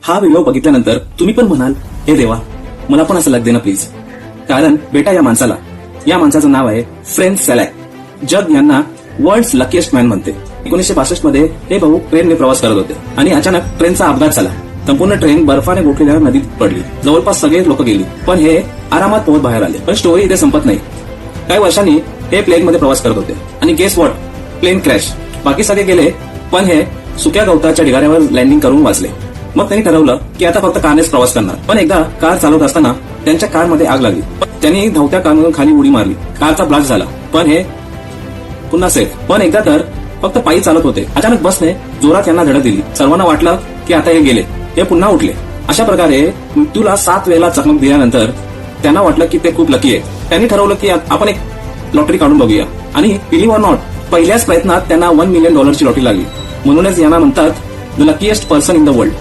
हा व्हिडिओ बघितल्यानंतर तुम्ही पण म्हणाल, हे देवा, मला पण असं लक दे ना प्लीज. कारण बेटा या माणसाचं नाव आहे फ्रेंच सॅलॅक. जग यांना वर्ल्ड्स लकीएस्ट मॅन म्हणते. 1965 मध्ये हे भाऊ ट्रेनने प्रवास करत होते आणि अचानक ट्रेनचा अपघात झाला. संपूर्ण ट्रेन बर्फाने गोठलेल्या नदीत पडली. जवळपास सगळे लोक गेली, पण हे आरामात पोहत बाहेर आले. पण स्टोरी इथे संपत नाही. काही वर्षांनी हे प्लेन मध्ये प्रवास करत होते आणि गेस व्हॉट, प्लेन क्रॅश. बाकी सगळे गेले, पण हे सुक्या गवताच्या ढिगाऱ्यावर लँडिंग करून वाचले. मग त्यांनी ठरवलं की आता फक्त कारनेच प्रवास करणार. पण एकदा कार चालवत असताना त्यांच्या कारमध्ये आग लागली. त्यांनी धावत्या कारमधून खाली उडी मारली. कारचा ब्लास्ट झाला, पण हे पुन्हा सेफ. पण एकदा तर फक्त पायी चालत होते. अचानक बसने जोरात यांना धडक दिली. सर्वांना वाटलं की आता हे गेले. हे पुन्हा उठले. अशा प्रकारे मृत्यूला 7 वेळेला चकमक दिल्यानंतर त्यांना वाटलं की ते खूप लकी आहे. त्यांनी ठरवलं की आपण एक लॉटरी काढून बघूया. आणि बिलीव्ह ऑर नॉट, पहिल्याच प्रयत्नात त्यांना $1 मिलियन लॉटरी लागली. म्हणूनच यांना म्हणतात the luckiest person in the world.